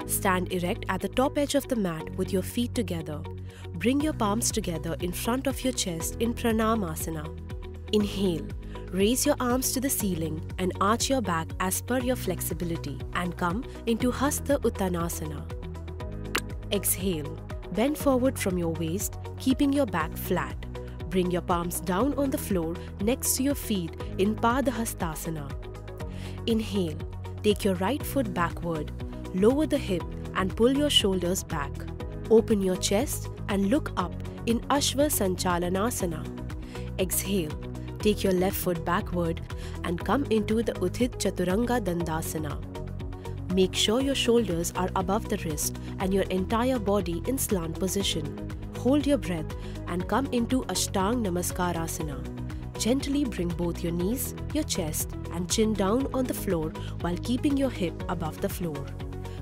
Stand erect at the top edge of the mat with your feet together. Bring your palms together in front of your chest in Pranamasana. Inhale. Raise your arms to the ceiling and arch your back as per your flexibility and come into Hasta Uttanasana. Exhale. Bend forward from your waist, keeping your back flat. Bring your palms down on the floor next to your feet in Padahastasana. Inhale. Take your right foot backward. Lower the hip and pull your shoulders back. Open your chest and look up in Ashva Sanchalanasana. Exhale. Take your left foot backward and come into the Uthit Chaturanga Dandasana. Make sure your shoulders are above the wrist and your entire body in slant position. Hold your breath and come into Ashtang Namaskarasana. Gently bring both your knees, your chest and chin down on the floor while keeping your hip above the floor.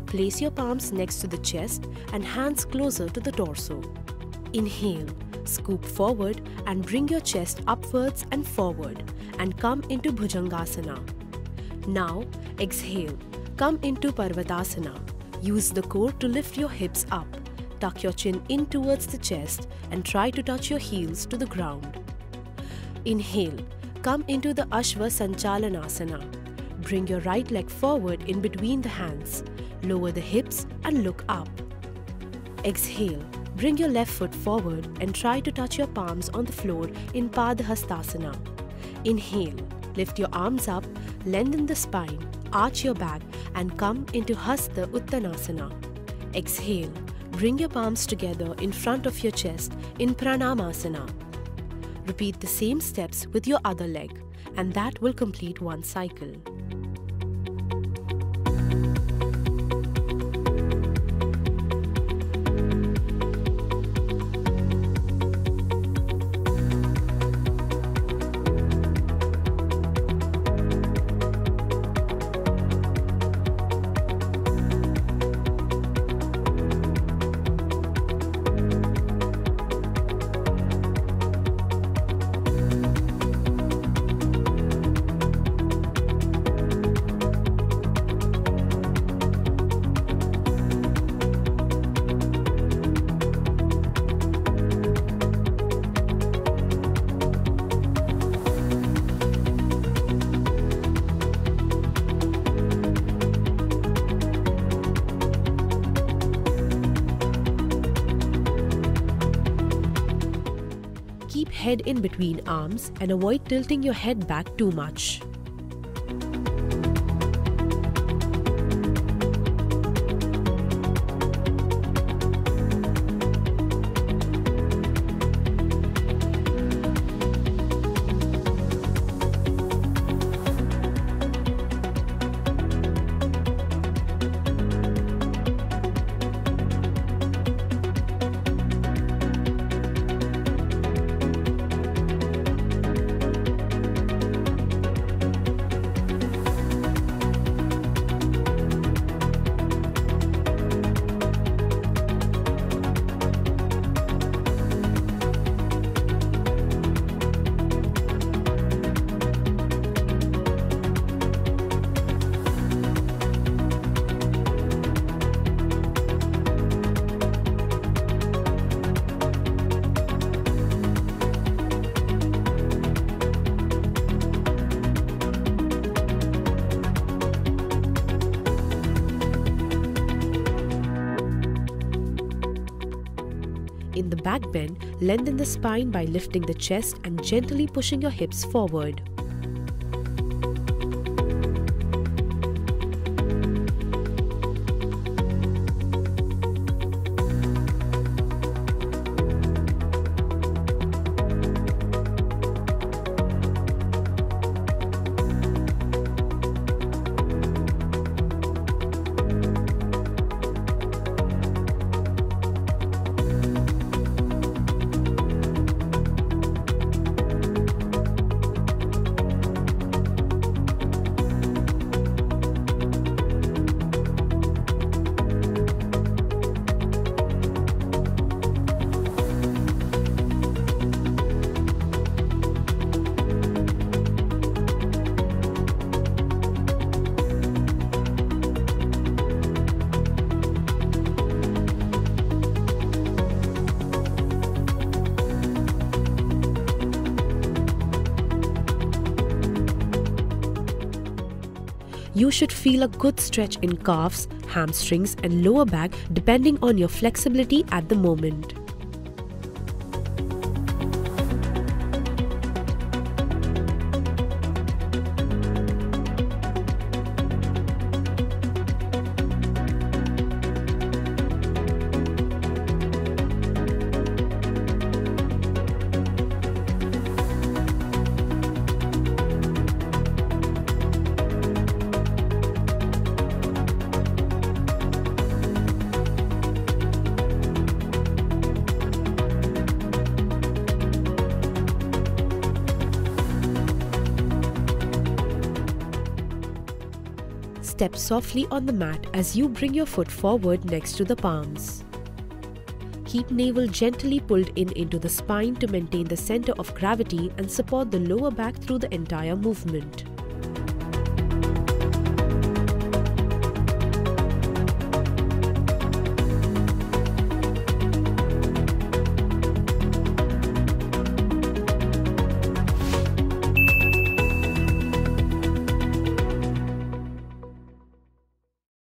Place your palms next to the chest and hands closer to the torso. Inhale. Scoop forward and bring your chest upwards and forward and come into Bhujangasana. Now, exhale. Come into Parvatasana. Use the core to lift your hips up. Tuck your chin in towards the chest and try to touch your heels to the ground. Inhale. Come into the Ashva Sanchalanasana. Bring your right leg forward in between the hands. Lower the hips and look up. Exhale. Bring your left foot forward and try to touch your palms on the floor in Padahastasana. Inhale. Lift your arms up, lengthen the spine, arch your back and come into Hasta Uttanasana. Exhale. Bring your palms together in front of your chest in Pranamasana. Repeat the same steps with your other leg and that will complete one cycle. Keep head in between arms and avoid tilting your head back too much. In the back bend, lengthen the spine by lifting the chest and gently pushing your hips forward. You should feel a good stretch in calves, hamstrings and lower back depending on your flexibility at the moment. Step softly on the mat as you bring your foot forward next to the palms. Keep navel gently pulled in into the spine to maintain the center of gravity and support the lower back through the entire movement.